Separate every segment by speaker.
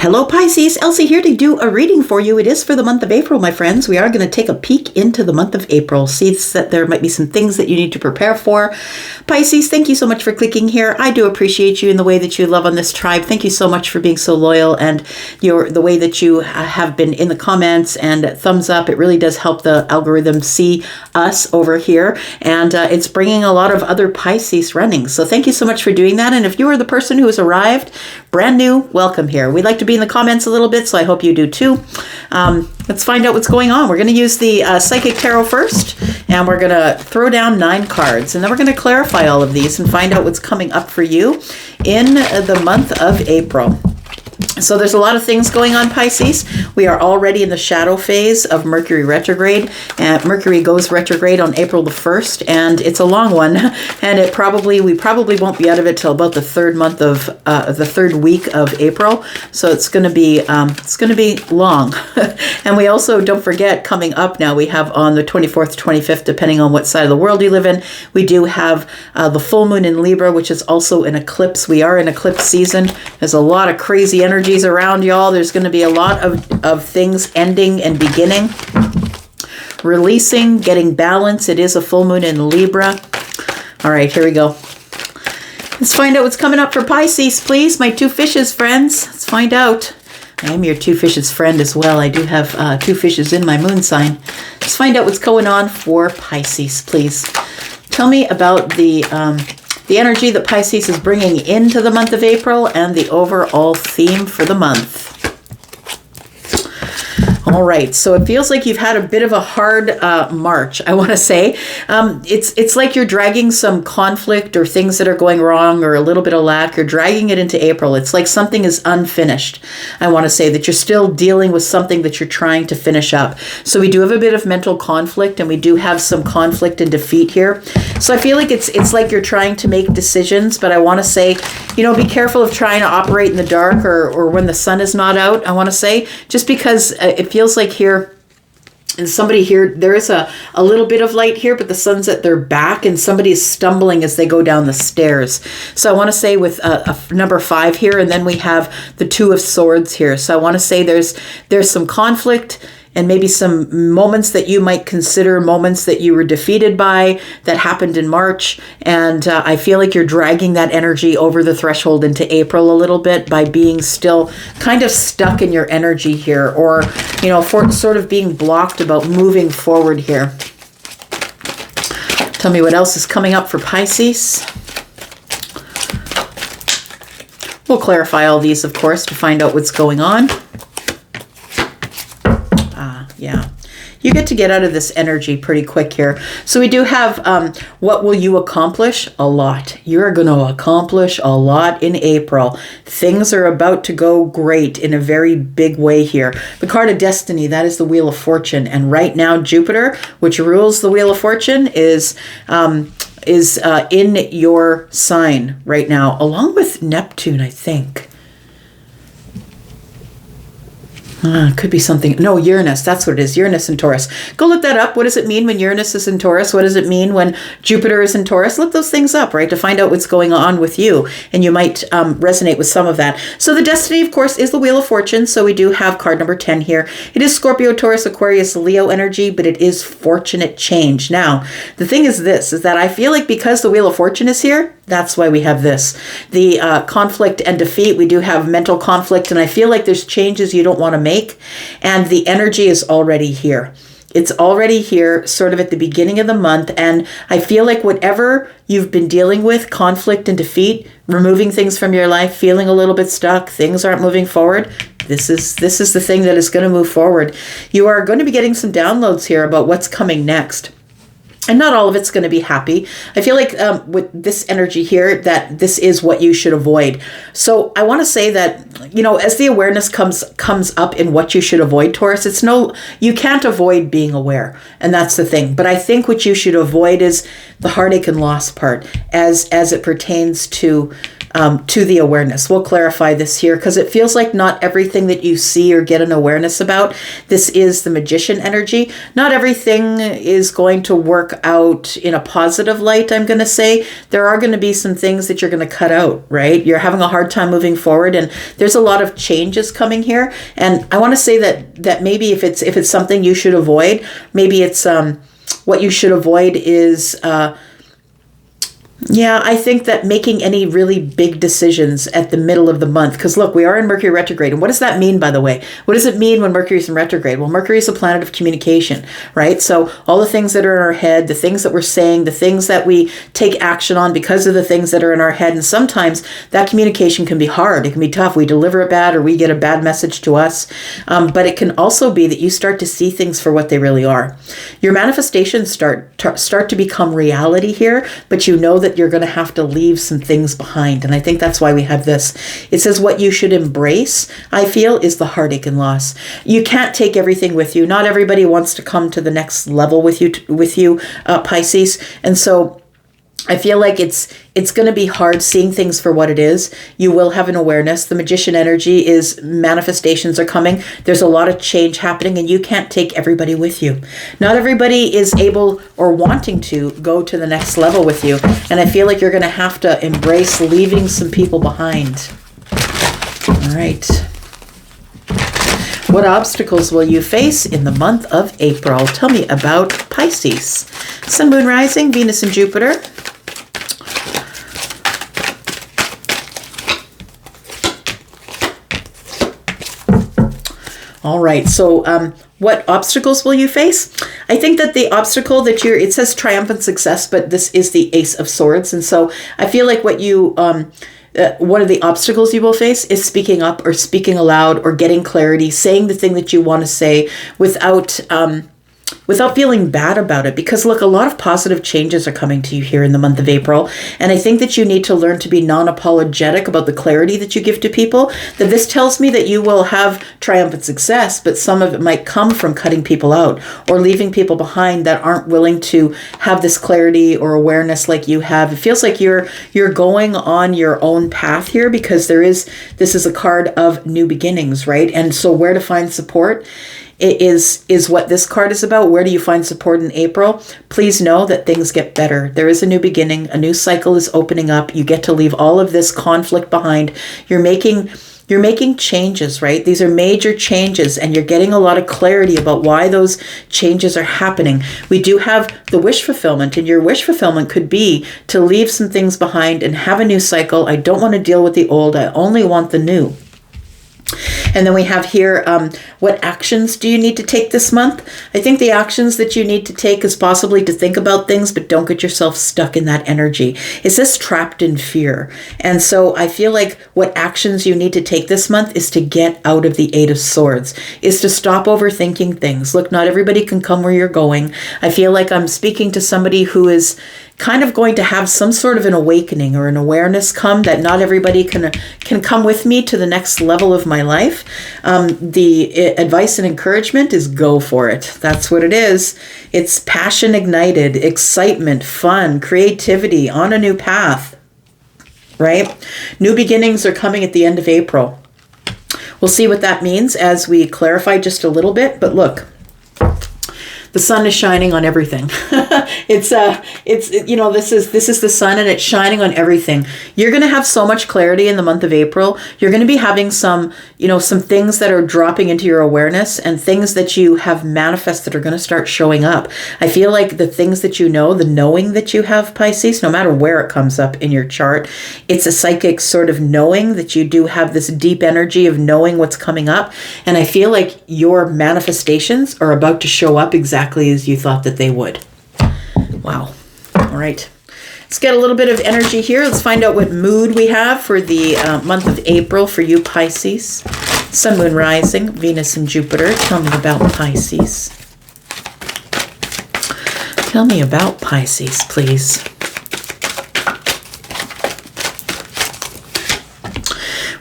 Speaker 1: Hello Pisces, Elsie here to do a reading for you. It is for the month of April, my friends. We are going to take a peek into the month of April. See that there might be some things that you need to prepare for. Pisces, thank you so much for clicking here. I do appreciate you in the way that you love on this tribe. Thank you so much for being so loyal and the way that you have been in the comments and thumbs up. It really does help the algorithm see us over here, and it's bringing a lot of other Pisces running. So thank you so much for doing that. And if you are the person who has arrived brand new, welcome here. We'd like to be in the comments a little bit, so I hope you do too. Let's find out what's going on. We're going to use the Psychic Tarot first, and we're going to throw down 9 cards, and then we're going to clarify all of these and find out what's coming up for you in the month of April. So there's a lot of things going on, Pisces. We are already in the shadow phase of Mercury retrograde, and Mercury goes retrograde on April the 1st, and it's a long one, and we probably won't be out of it till about the third week of April. So it's going to be long. And we also, don't forget, coming up now, we have on the 24th, 25th, depending on what side of the world you live in, we do have the full moon in Libra, which is also an eclipse. We are in eclipse season. There's a lot of crazy energies around, y'all. There's going to be a lot of things ending and beginning, releasing, getting balance. It is a full moon in Libra. All right, here we go. Let's find out what's coming up for Pisces, please. My 2 fishes friends. Let's find out. I am your 2 fishes friend as well. I do have 2 fishes in my moon sign. Let's find out what's going on for Pisces, please. Tell me about the energy that Pisces is bringing into the month of April and the overall theme for the month. All right, so it feels like you've had a bit of a hard March, I want to say. It's like you're dragging some conflict or things that are going wrong or a little bit of lack. You're dragging it into April. It's like something is unfinished. I want to say that you're still dealing with something that you're trying to finish up. So we do have a bit of mental conflict, and we do have some conflict and defeat here. So I feel like it's like you're trying to make decisions, but I want to say, be careful of trying to operate in the dark or when the sun is not out, I want to say, just because it feels like here, and somebody here, there is a little bit of light here, but the sun's at their back, and somebody is stumbling as they go down the stairs. So I want to say with number 5 here, and then we have the 2 of Swords here. So I want to say there's some conflict, and maybe some moments that you might consider moments that you were defeated by that happened in March. And I feel like you're dragging that energy over the threshold into April a little bit by being still kind of stuck in your energy here, or, for sort of being blocked about moving forward here. Tell me what else is coming up for Pisces. We'll clarify all these, of course, to find out what's going on. Yeah, you get out of this energy pretty quick here. So we do have, what will you accomplish? A lot. You're going to accomplish a lot in April. Things are about to go great in a very big way here. The card of destiny, that is the Wheel of Fortune. And right now, Jupiter, which rules the Wheel of Fortune, is in your sign right now, along with Neptune, I think. Could be something. No, Uranus. That's what it is. Uranus and Taurus. Go look that up. What does it mean when Uranus is in Taurus? What does it mean when Jupiter is in Taurus? Look those things up, right, to find out what's going on with you. And you might resonate with some of that. So the destiny, of course, is the Wheel of Fortune. So we do have card number 10 here. It is Scorpio, Taurus, Aquarius, Leo energy, but it is fortunate change. Now, the thing is that I feel like because the Wheel of Fortune is here, that's why we have this. The conflict and defeat, we do have mental conflict, and I feel like there's changes you don't want to make, and the energy is already here. It's already here sort of at the beginning of the month, and I feel like whatever you've been dealing with, conflict and defeat, removing things from your life, feeling a little bit stuck, things aren't moving forward, this is the thing that is going to move forward. You are going to be getting some downloads here about what's coming next. And not all of it's going to be happy. I feel like with this energy here, that this is what you should avoid. So I want to say that, as the awareness comes up in what you should avoid, Taurus, you can't avoid being aware. And that's the thing. But I think what you should avoid is the heartache and loss part as it pertains to to the awareness. We'll clarify this here because it feels like not everything that you see or get an awareness about, this is the magician energy. Not everything is going to work out in a positive light, I'm going to say. There are going to be some things that you're going to cut out, right? You're having a hard time moving forward, and there's a lot of changes coming here. And I want to say that maybe if it's something you should avoid, maybe it's what you should avoid is I think that making any really big decisions at the middle of the month, because look, we are in Mercury retrograde. And what does that mean, by the way? What does it mean when Mercury's in retrograde? Well, Mercury is a planet of communication, right? So all the things that are in our head, the things that we're saying, the things that we take action on because of the things that are in our head. And sometimes that communication can be hard. It can be tough. We deliver it bad, or we get a bad message to us. But it can also be that you start to see things for what they really are. Your manifestations start to become reality here, but you know that you're going to have to leave some things behind. And I think that's why we have this. It says what you should embrace, I feel, is the heartache and loss. You can't take everything with you. Not everybody wants to come to the next level with you, Pisces. And so I feel like it's going to be hard seeing things for what it is. You will have an awareness. The magician energy is manifestations are coming. There's a lot of change happening, and you can't take everybody with you. Not everybody is able or wanting to go to the next level with you. And I feel like you're going to have to embrace leaving some people behind. All right. What obstacles will you face in the month of April? Tell me about Pisces. Sun, Moon, Rising, Venus, and Jupiter. All right, so what obstacles will you face? I think that the obstacle that it says triumphant success, but this is the Ace of Swords. And so I feel like what you, one of the obstacles you will face is speaking up or speaking aloud or getting clarity, saying the thing that you want to say without feeling bad about it. Because look, a lot of positive changes are coming to you here in the month of April. And I think that you need to learn to be non-apologetic about the clarity that you give to people. That this tells me that you will have triumphant success, but some of it might come from cutting people out or leaving people behind that aren't willing to have this clarity or awareness like you have. It feels like you're going on your own path here, because this is a card of new beginnings, right? And so where to find support is what this card is about. Where do you find support in April? Please know that things get better. There is a new beginning. A new cycle is opening up. You get to leave all of this conflict behind. You're making changes, right? These are major changes, and you're getting a lot of clarity about why those changes are happening. We do have the wish fulfillment, and your wish fulfillment could be to leave some things behind and have a new cycle. I don't want to deal with the old. I only want the new. And then we have here, what actions do you need to take this month? I think the actions that you need to take is possibly to think about things, but don't get yourself stuck in that energy. Is this trapped in fear? And so I feel like what actions you need to take this month is to get out of the Eight of Swords, is to stop overthinking things. Look, not everybody can come where you're going. I feel like I'm speaking to somebody who is kind of going to have some sort of an awakening or an awareness come, that not everybody can come with me to the next level of my life. The advice and encouragement is go for it. That's what it is. It's passion ignited, excitement, fun, creativity on a new path, right? New beginnings are coming at the end of April. We'll see what that means as we clarify just a little bit, but look, the sun is shining on everything. This is the sun, and it's shining on everything. You're going to have so much clarity in the month of April. You're going to be having some things that are dropping into your awareness, and things that you have manifested are going to start showing up. I feel like the things that you know, the knowing that you have, Pisces, no matter where it comes up in your chart, it's a psychic sort of knowing that you do have this deep energy of knowing what's coming up. And I feel like your manifestations are about to show up exactly as you thought that they would. Wow. All right. Let's get a little bit of energy here. Let's find out what mood we have for the month of April for you, Pisces. Sun, Moon, Rising, Venus, and Jupiter. Tell me about Pisces. Tell me about Pisces, please.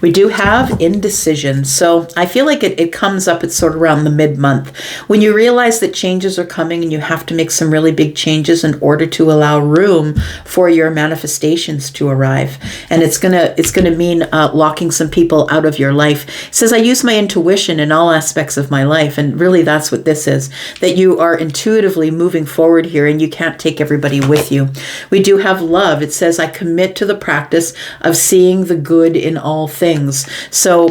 Speaker 1: We do have indecision. So I feel like it comes up, it's sort of around the mid-month. When you realize that changes are coming and you have to make some really big changes in order to allow room for your manifestations to arrive. And it's gonna mean locking some people out of your life. It says, I use my intuition in all aspects of my life. And really that's what this is, that you are intuitively moving forward here and you can't take everybody with you. We do have love. It says, I commit to the practice of seeing the good in all things. So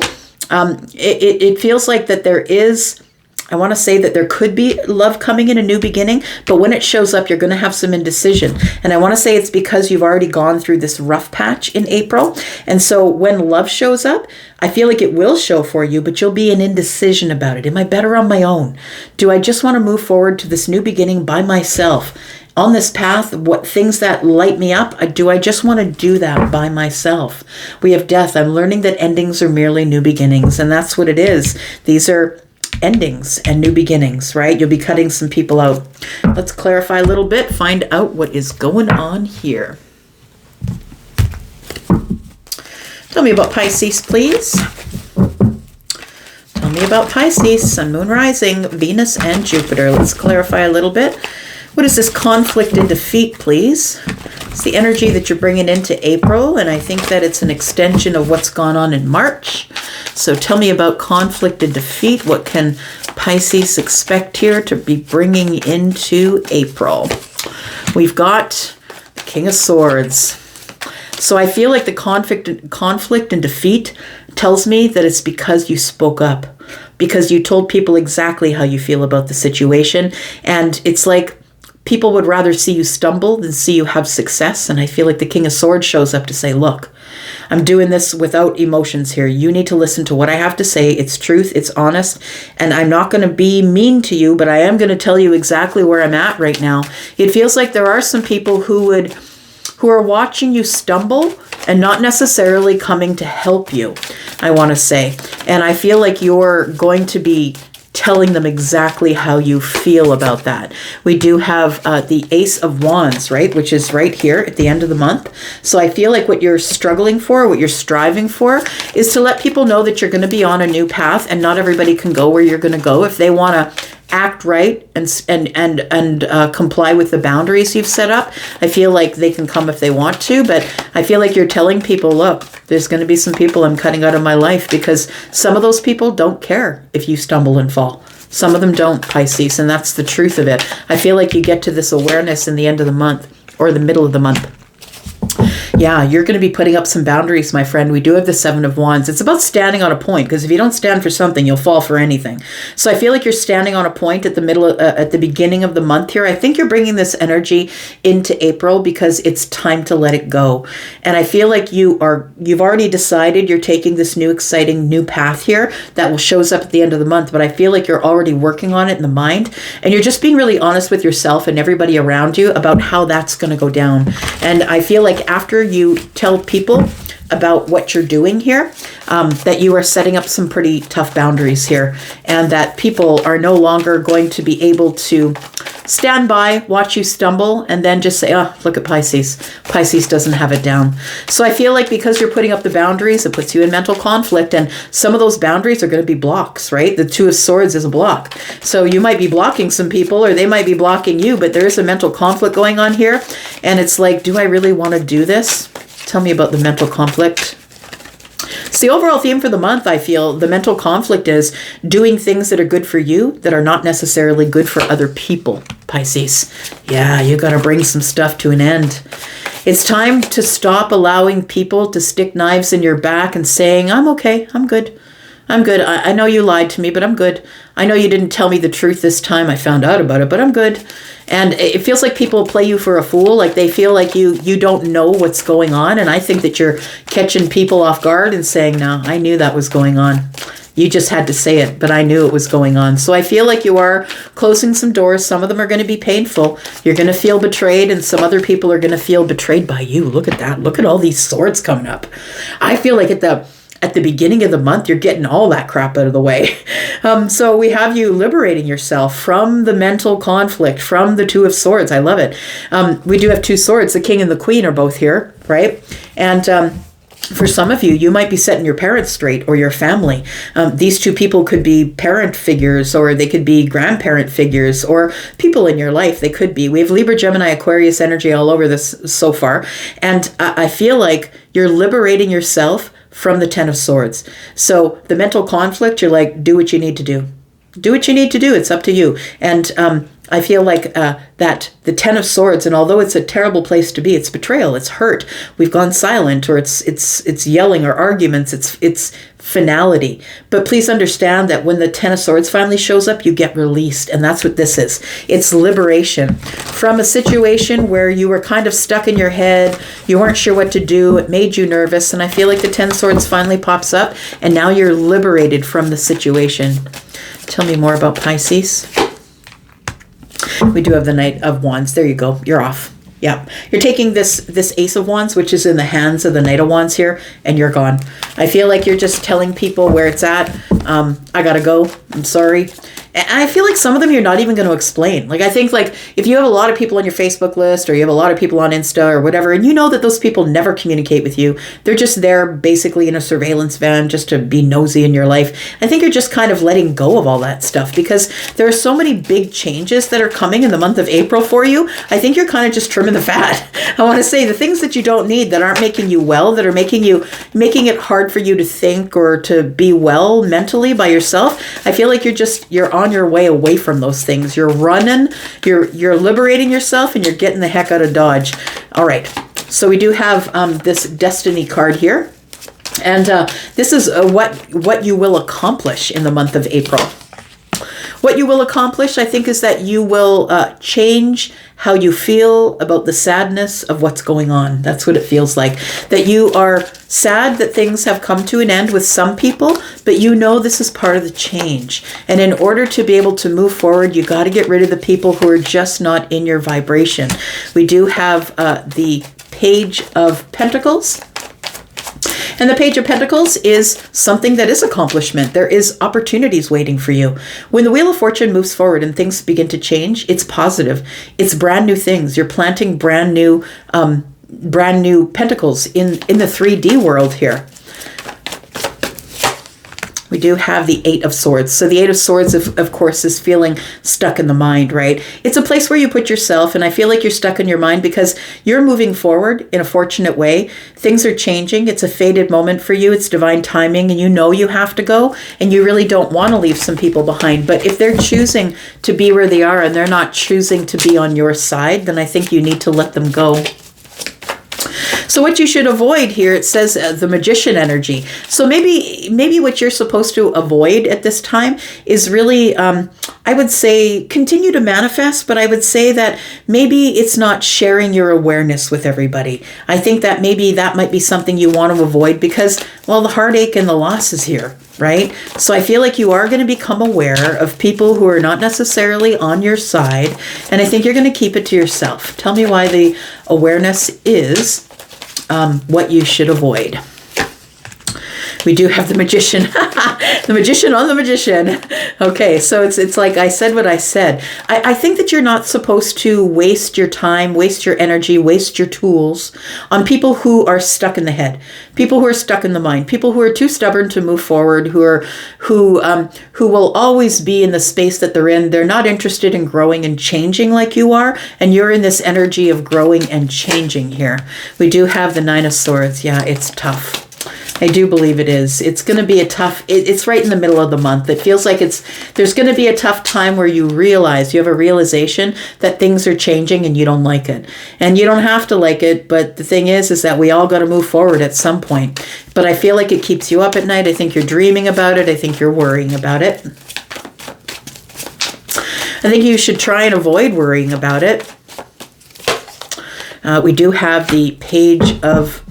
Speaker 1: it feels like that there is, I want to say that there could be love coming in, a new beginning, but when it shows up, you're going to have some indecision. And I want to say it's because you've already gone through this rough patch in April. And so when love shows up, I feel like it will show for you, but you'll be in indecision about it. Am I better on my own? Do I just want to move forward to this new beginning by myself? On this path, what things that light me up, do I just want to do that by myself? We have death. I'm learning that endings are merely new beginnings, and that's what it is. These are endings and new beginnings, right? You'll be cutting some people out. Let's clarify a little bit, find out what is going on here. Tell me about Pisces, please. Tell me about Pisces, Sun, Moon, Rising, Venus, and Jupiter. Let's clarify a little bit. What is this conflict and defeat, please? It's the energy that you're bringing into April, and I think that it's an extension of what's gone on in March. So tell me about conflict and defeat. What can Pisces expect here to be bringing into April? We've got the King of Swords. So I feel like the conflict and defeat tells me that it's because you spoke up, because you told people exactly how you feel about the situation. And it's like people would rather see you stumble than see you have success. And I feel like the King of Swords shows up to say, look, I'm doing this without emotions here. You need to listen to what I have to say. It's truth. It's honest. And I'm not going to be mean to you, but I am going to tell you exactly where I'm at right now. It feels like there are some people who are watching you stumble and not necessarily coming to help you, I want to say. And I feel like you're going to be telling them exactly how you feel about that. We do have the Ace of Wands, right? Which is right here at the end of the month. So I feel like what you're struggling for, what you're striving for, is to let people know that you're going to be on a new path, and not everybody can go where you're going to go. If they want to act right and comply with the boundaries you've set up, I feel like they can come if they want to. But I feel like you're telling people, look, there's going to be some people I'm cutting out of my life, because some of those people don't care if you stumble and fall. Some of them don't, Pisces, and that's the truth of it. I feel like you get to this awareness in the end of the month or the middle of the month. Yeah, you're going to be putting up some boundaries, my friend. We do have the Seven of Wands. It's about standing on a point, because if you don't stand for something, you'll fall for anything. So I feel like you're standing on a point at the beginning of the month here. I think you're bringing this energy into April because it's time to let it go. And I feel like you've already decided you're taking this new exciting new path here that shows up at the end of the month. But I feel like you're already working on it in the mind, and you're just being really honest with yourself and everybody around you about how that's going to go down. And I feel like after you tell people about what you're doing here, that you are setting up some pretty tough boundaries here, and that people are no longer going to be able to stand by, watch you stumble, and then just say, oh, look at Pisces. Pisces doesn't have it down. So I feel like because you're putting up the boundaries, it puts you in mental conflict, and some of those boundaries are going to be blocks, right? The Two of Swords is a block. So you might be blocking some people, or they might be blocking you, but there is a mental conflict going on here. And it's like, do I really want to do this? Tell me about the mental conflict. It's the overall theme for the month. I feel the mental conflict is doing things that are good for you that are not necessarily good for other people, Pisces. Yeah, you got to bring some stuff to an end. It's time to stop allowing people to stick knives in your back and saying, I'm okay, I'm good. I'm good. I know you lied to me, but I'm good. I know you didn't tell me the truth this time. I found out about it, but I'm good. And it feels like people play you for a fool. Like they feel like you don't know what's going on. And I think that you're catching people off guard and saying, no, I knew that was going on. You just had to say it, but I knew it was going on. So I feel like you are closing some doors. Some of them are going to be painful. You're going to feel betrayed, and some other people are going to feel betrayed by you. Look at that. Look at all these swords coming up. I feel like at the beginning of the month, you're getting all that crap out of the way. So we have you liberating yourself from the mental conflict, from the Two of Swords. I love it. We do have two swords. The King and the Queen are both here, right? And For some of you, you might be setting your parents straight or your family. These two people could be parent figures, or they could be grandparent figures, or people in your life. They could be. We have Libra, Gemini, Aquarius energy all over this so far. And I feel like you're liberating yourself from the Ten of Swords. So the mental conflict, you're like, do what you need to do. Do what you need to do. It's up to you. And I feel like that the Ten of Swords, and although it's a terrible place to be, it's betrayal, it's hurt. We've gone silent, or it's yelling or arguments. It's finality. But please understand that when the Ten of Swords finally shows up, you get released, and that's what this is. It's liberation from a situation where you were kind of stuck in your head. You weren't sure what to do. It made you nervous, and I feel like the Ten of Swords finally pops up, and now you're liberated from the situation. Tell me more about Pisces. We do have the Knight of Wands. There you go. You're off. Yeah. You're taking this Ace of Wands, which is in the hands of the Knight of Wands here, and you're gone. I feel like you're just telling people where it's at. I gotta go. I'm sorry. And I feel like some of them you're not even going to explain. Like, I think, like, if you have a lot of people on your Facebook list, or you have a lot of people on Insta or whatever, and you know that those people never communicate with you, they're just there basically in a surveillance van just to be nosy in your life. I think you're just kind of letting go of all that stuff, because there are so many big changes that are coming in the month of April for you. I think you're kind of just trimming the fat. I want to say the things that you don't need, that aren't making you well, that are making it hard for you to think or to be well mentally by yourself. I feel like you're on your way away from those things. You're running, you're liberating yourself, and you're getting the heck out of Dodge. All right. So we do have this Destiny card here. And this is what you will accomplish in the month of April. What you will accomplish, I think, is that you will change how you feel about the sadness of what's going on. That's what it feels like. That you are sad that things have come to an end with some people, but you know this is part of the change. And in order to be able to move forward, you got to get rid of the people who are just not in your vibration. We do have the Page of Pentacles. And the Page of Pentacles is something that is accomplishment. There is opportunities waiting for you. When the Wheel of Fortune moves forward and things begin to change, it's positive. It's brand new things. You're planting brand new pentacles in the 3D world here. We do have the Eight of Swords. So the Eight of Swords, of course, is feeling stuck in the mind, right? It's a place where you put yourself, and I feel like you're stuck in your mind because you're moving forward in a fortunate way. Things are changing. It's a fated moment for you. It's divine timing, and you know you have to go, and you really don't want to leave some people behind. But if they're choosing to be where they are and they're not choosing to be on your side, then I think you need to let them go. So what you should avoid here, it says the Magician energy. So maybe what you're supposed to avoid at this time is really, I would say, continue to manifest, but I would say that maybe it's not sharing your awareness with everybody. I think that maybe that might be something you want to avoid because, well, the heartache and the loss is here, right? So I feel like you are going to become aware of people who are not necessarily on your side, and I think you're going to keep it to yourself. Tell me why the awareness is what you should avoid. We do have the Magician. The Magician on the Magician. Okay, so it's like I said what I said. I think that you're not supposed to waste your time, waste your energy, waste your tools on people who are stuck in the head, people who are stuck in the mind, people who are too stubborn to move forward, who will always be in the space that they're in. They're not interested in growing and changing like you are, and you're in this energy of growing and changing here. We do have the Nine of Swords. Yeah, it's tough. I do believe it is. It's going to be a tough, it's right in the middle of the month. It feels like there's going to be a tough time where you have a realization that things are changing and you don't like it. And you don't have to like it, but the thing is that we all got to move forward at some point. But I feel like it keeps you up at night. I think you're dreaming about it. I think you're worrying about it. I think you should try and avoid worrying about it. We do have the Page of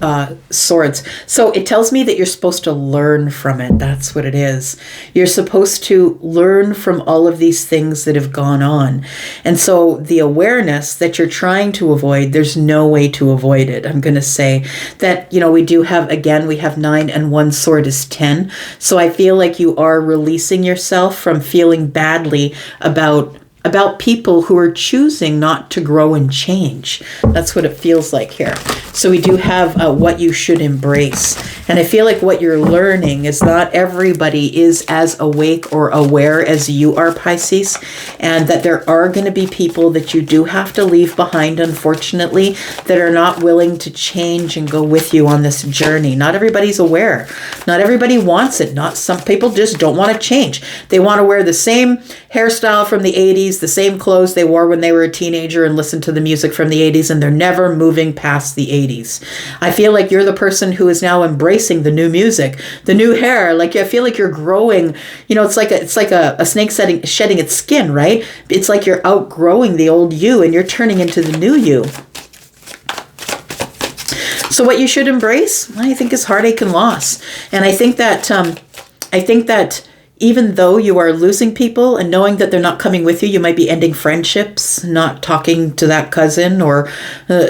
Speaker 1: Swords. So it tells me that you're supposed to learn from it. That's what it is. You're supposed to learn from all of these things that have gone on. And so the awareness that you're trying to avoid, there's no way to avoid it. I'm going to say that, we do have, again, we have 9 and 1 sword is 10. So I feel like you are releasing yourself from feeling badly about about people who are choosing not to grow and change. That's what it feels like here. So we do have what you should embrace. And I feel like what you're learning is not everybody is as awake or aware as you are, Pisces, and that there are going to be people that you do have to leave behind, unfortunately, that are not willing to change and go with you on this journey. Not everybody's aware. Not everybody wants it. Not some people just don't want to change. They want to wear the same hairstyle from the 80s, the same clothes they wore when they were a teenager, and listen to the music from the 80s, and they're never moving past the 80s. I feel like you're the person who is now embracing the new music, the new hair. Like, I feel like you're growing. You know, it's like a snake shedding its skin, right? It's like you're outgrowing the old you and you're turning into the new you. So what you should embrace, I think, is heartache and loss. And I think that even though you are losing people and knowing that they're not coming with you, you might be ending friendships, not talking to that cousin or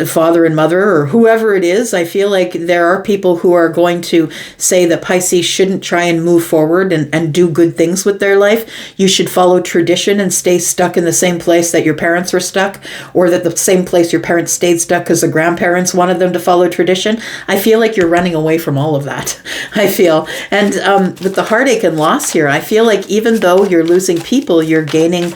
Speaker 1: father and mother or whoever it is. I feel like there are people who are going to say that Pisces shouldn't try and move forward and do good things with their life. You should follow tradition and stay stuck in the same place that your parents were stuck, or that the same place your parents stayed stuck because the grandparents wanted them to follow tradition. I feel like you're running away from all of that, I feel. And with the heartache and loss here, I feel like even though you're losing people, you're gaining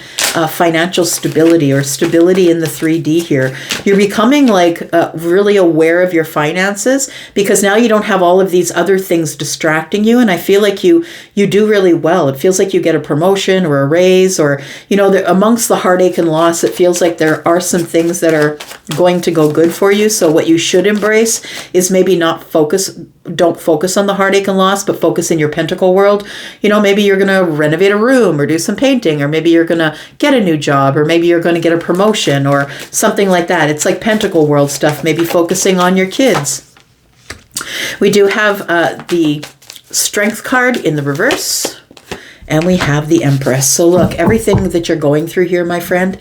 Speaker 1: financial stability, or stability in the 3D here. You're becoming like really aware of your finances, because now you don't have all of these other things distracting you. And I feel like you do really well. It feels like you get a promotion or a raise, or, you know, amongst the heartache and loss, it feels like there are some things that are going to go good for you. So what you should embrace is maybe don't focus on the heartache and loss, but focus in your pentacle world. You know, maybe you're going to renovate a room or do some painting, or maybe you're going to get a new job, or maybe you're going to get a promotion or something like that. It's like pentacle world stuff, maybe focusing on your kids. We do have the Strength card in the reverse, and we have the Empress. So look, everything that you're going through here, my friend,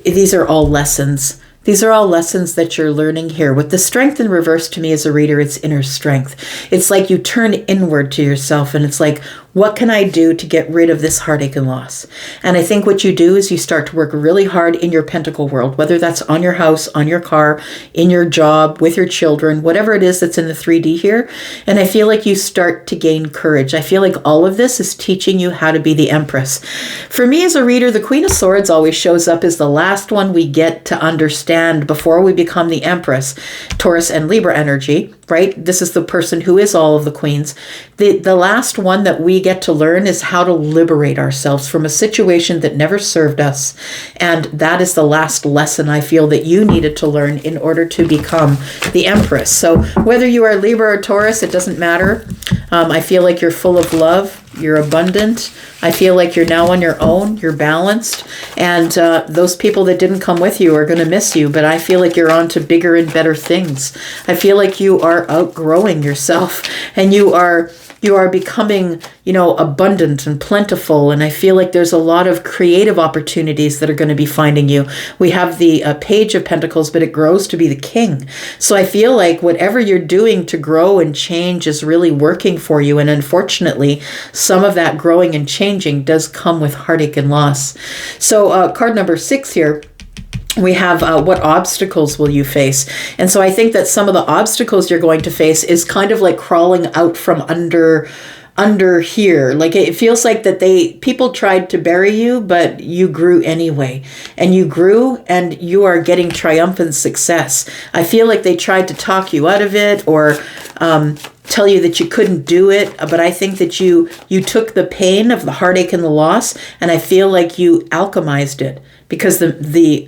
Speaker 1: these are all lessons. These are all lessons that you're learning here. With the Strength in reverse, to me as a reader, it's inner strength. It's like you turn inward to yourself, and it's like, what can I do to get rid of this heartache and loss? And I think what you do is you start to work really hard in your pentacle world, whether that's on your house, on your car, in your job, with your children, whatever it is that's in the 3D here. And I feel like you start to gain courage. I feel like all of this is teaching you how to be the Empress. For me as a reader, the Queen of Swords always shows up as the last one we get to understand before we become the Empress. Taurus and Libra energy, right? This is the person who is all of the queens. The last one that we get to learn is how to liberate ourselves from a situation that never served us. And that is the last lesson I feel that you needed to learn in order to become the Empress. So whether you are Libra or Taurus, it doesn't matter. I feel like you're full of love. You're abundant. I feel like you're now on your own. You're balanced. And those people that didn't come with you are going to miss you. But I feel like you're on to bigger and better things. I feel like you are outgrowing yourself. And you are becoming, abundant and plentiful. And I feel like there's a lot of creative opportunities that are going to be finding you. We have the Page of Pentacles, but it grows to be the King. So I feel like whatever you're doing to grow and change is really working for you. And unfortunately, some of that growing and changing does come with heartache and loss. So card number 6 here. We have what obstacles will you face? And so I think that some of the obstacles you're going to face is kind of like crawling out from under here. Like it feels like that people tried to bury you, but you grew anyway. And you grew and you are getting triumphant success. I feel like they tried to talk you out of it or tell you that you couldn't do it, but I think that you took the pain of the heartache and the loss, and I feel like you alchemized it. Because the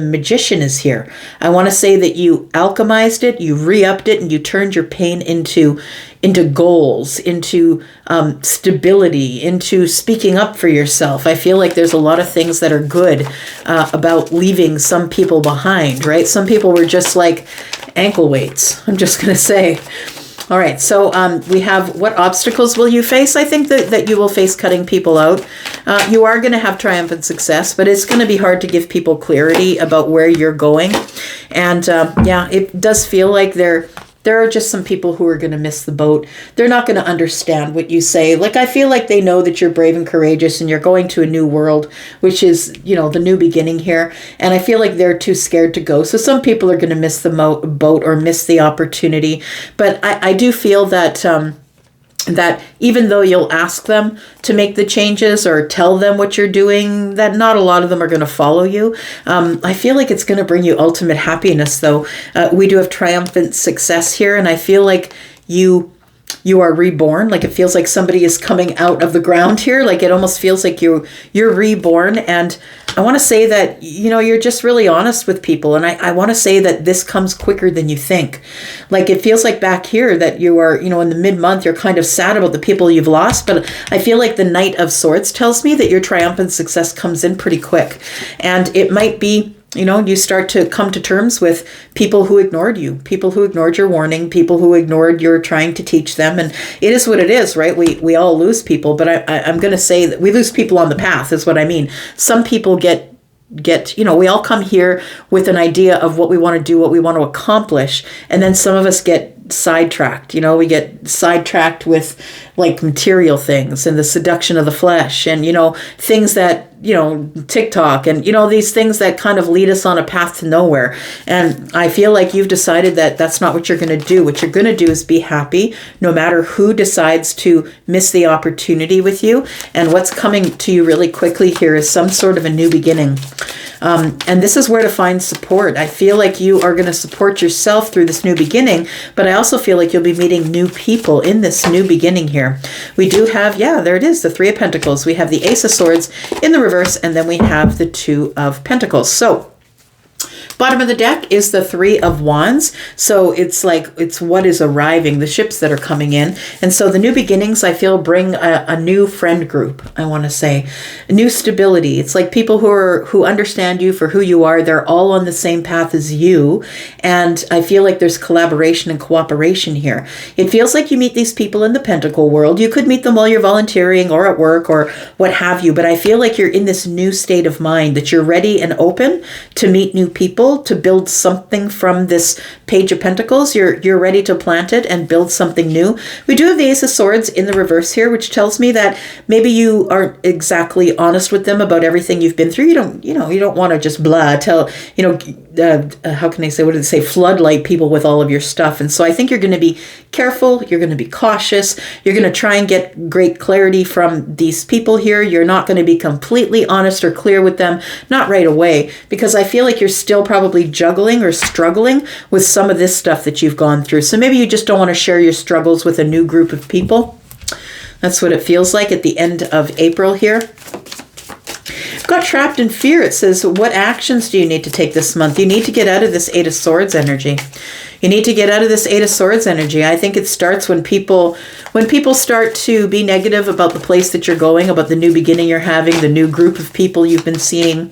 Speaker 1: magician is here. I want to say that you alchemized it, you re-upped it, and you turned your pain into goals, into stability, into speaking up for yourself. I feel like there's a lot of things that are good about leaving some people behind, right? Some people were just like ankle weights, I'm just going to say. All right, so we have what obstacles will you face? I think that you will face cutting people out. You are going to have triumphant success, but it's going to be hard to give people clarity about where you're going. And it does feel like they're there are just some people who are going to miss the boat. They're not going to understand what you say. Like, I feel like they know that you're brave and courageous and you're going to a new world, which is, the new beginning here. And I feel like they're too scared to go. So some people are going to miss the boat or miss the opportunity. But I do feel that that even though you'll ask them to make the changes or tell them what you're doing, that not a lot of them are going to follow you. I feel like it's going to bring you ultimate happiness, though. We do have triumphant success here, and I feel like you are reborn. Like, it feels like somebody is coming out of the ground here. Like, it almost feels like you're reborn. And I want to say that, you're just really honest with people. And I want to say that this comes quicker than you think. Like, it feels like back here that you are, in the mid-month, you're kind of sad about the people you've lost. But I feel like the Knight of Swords tells me that your triumphant success comes in pretty quick. And it might be, you start to come to terms with people who ignored you, people who ignored your warning, people who ignored your trying to teach them. And it is what it is, right? We all lose people, but I'm going to say that we lose people on the path is what I mean. Some people get, we all come here with an idea of what we want to do, what we want to accomplish. And then some of us get sidetracked. We get sidetracked with like material things and the seduction of the flesh and, things that, TikTok and, these things that kind of lead us on a path to nowhere. And I feel like you've decided that that's not what you're going to do. What you're going to do is be happy no matter who decides to miss the opportunity with you. And what's coming to you really quickly here is some sort of a new beginning. And this is where to find support. I feel like you are going to support yourself through this new beginning, but I also feel like you'll be meeting new people in this new beginning here. We do have, there it is, the Three of Pentacles. We have the Ace of Swords in the reverse, and then we have the Two of Pentacles. So bottom of the deck is the Three of Wands. So it's what is arriving, the ships that are coming in. And so the new beginnings, I feel, bring a new friend group, I want to say. A new stability. It's like people who understand you for who you are. They're all on the same path as you. And I feel like there's collaboration and cooperation here. It feels like you meet these people in the Pentacle world. You could meet them while you're volunteering or at work or what have you. But I feel like you're in this new state of mind, that you're ready and open to meet new people, to build something from this Page of Pentacles. You're ready to plant it and build something new. We do have the Ace of Swords in the reverse here, which tells me that maybe you aren't exactly honest with them about everything you've been through. You don't want to just tell, how can I say, what did they say? Floodlight people with all of your stuff. And so I think you're going to be careful. You're going to be cautious. You're going to try and get great clarity from these people here. You're not going to be completely honest or clear with them, not right away, because I feel like you're still probably juggling or struggling with some of this stuff that you've gone through. So maybe you just don't want to share your struggles with a new group of people. That's what it feels like at the end of April here. Got trapped in fear. It says, what actions do you need to take this month? You need to get out of this Eight of Swords energy. You need to get out of this Eight of Swords energy. I think it starts when people start to be negative about the place that you're going, about the new beginning you're having, the new group of people you've been seeing.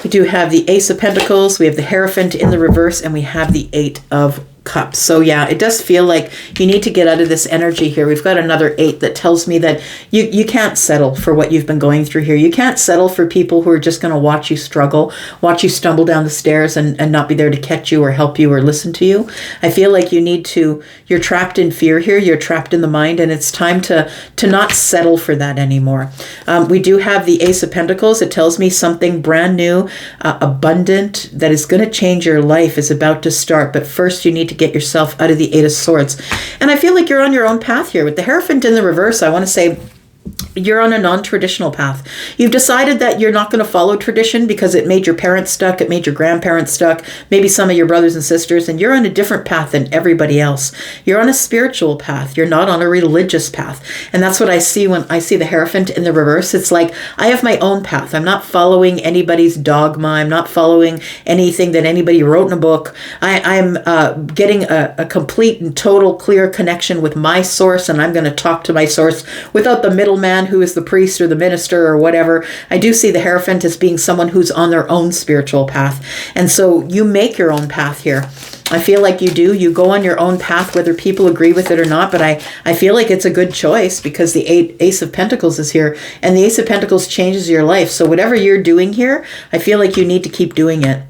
Speaker 1: We do have the Ace of Pentacles, we have the Hierophant in the reverse, and we have the Eight of Cups. So yeah, it does feel like you need to get out of this energy here. We've got another 8 that tells me that you can't settle for what you've been going through here. You can't settle for people who are just going to watch you struggle, watch you stumble down the stairs and not be there to catch you or help you or listen to you. I feel like you're trapped in fear here. You're trapped in the mind, and it's time to not settle for that anymore. We do have the Ace of Pentacles. It tells me something brand new, abundant, that is going to change your life is about to start. But first you need to get yourself out of the Eight of Swords. And I feel like you're on your own path here. With the Hierophant in the reverse, I want to say you're on a non-traditional path. You've decided that you're not going to follow tradition because it made your parents stuck, it made your grandparents stuck, maybe some of your brothers and sisters, and you're on a different path than everybody else. You're on a spiritual path. You're not on a religious path. And that's what I see when I see the Hierophant in the reverse. It's like, I have my own path. I'm not following anybody's dogma. I'm not following anything that anybody wrote in a book. I'm getting a complete and total clear connection with my source, and I'm going to talk to my source without the middleman who is the priest or the minister or whatever. I do see the Hierophant as being someone who's on their own spiritual path. And so you make your own path here. I feel like you do. You go on your own path, whether people agree with it or not. But I feel like it's a good choice because the Ace of Pentacles is here. And the Ace of Pentacles changes your life. So whatever you're doing here, I feel like you need to keep doing it.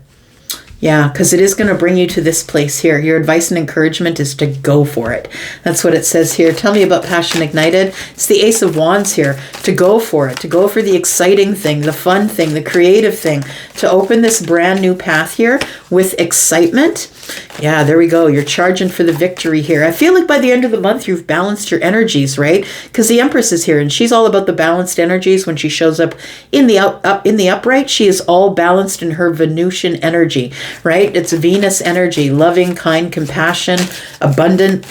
Speaker 1: Yeah, because it is going to bring you to this place here. Your advice and encouragement is to go for it. That's what it says here. Tell me about Passion Ignited. It's the Ace of Wands here. To go for it. To go for the exciting thing, the fun thing, the creative thing. To open this brand new path here with excitement. Yeah, there we go. You're charging for the victory here. I feel like by the end of the month, you've balanced your energies, right? Because the Empress is here, and she's all about the balanced energies. When she shows up in the upright, she is all balanced in her Venusian energy, right? It's Venus energy, loving, kind, compassion, abundant.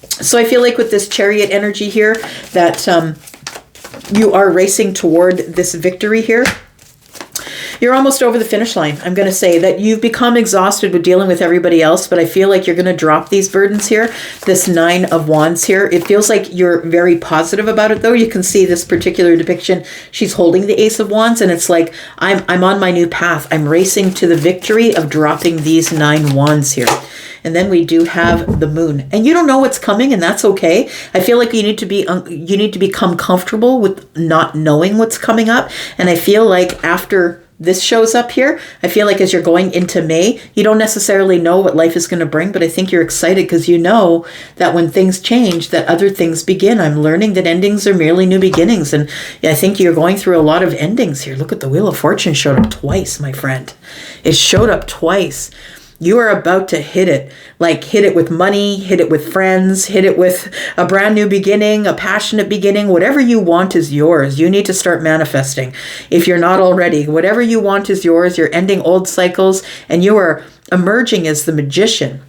Speaker 1: So I feel like with this Chariot energy here, that you are racing toward this victory here. You're almost over the finish line. I'm going to say that you've become exhausted with dealing with everybody else, but I feel like you're going to drop these burdens here. This 9 of Wands here. It feels like you're very positive about it, though. You can see this particular depiction. She's holding the Ace of Wands, and it's like, I'm on my new path. I'm racing to the victory of dropping these 9 wands here. And then we do have the Moon, and you don't know what's coming, and that's okay. I feel like you need to become comfortable with not knowing what's coming up. And I feel like after this shows up here, I feel like as you're going into May, you don't necessarily know what life is going to bring, but I think you're excited because you know that when things change, that other things begin. I'm learning that endings are merely new beginnings, and I think you're going through a lot of endings here. Look at the Wheel of Fortune showed up twice, my friend. It showed up twice. You are about to hit it, like hit it with money, hit it with friends, hit it with a brand new beginning, a passionate beginning. Whatever you want is yours. You need to start manifesting. If you're not already, whatever you want is yours. You're ending old cycles, and you are emerging as the magician.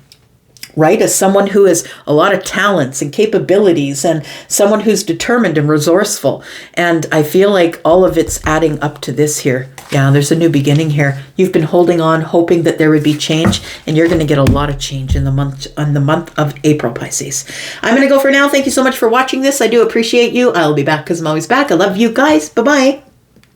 Speaker 1: Right? As someone who has a lot of talents and capabilities, and someone who's determined and resourceful. And I feel like all of it's adding up to this here. Yeah, there's a new beginning here. You've been holding on, hoping that there would be change, and you're going to get a lot of change in the month of April, Pisces. I'm going to go for now. Thank you so much for watching this. I do appreciate you. I'll be back because I'm always back. I love you guys. Bye-bye.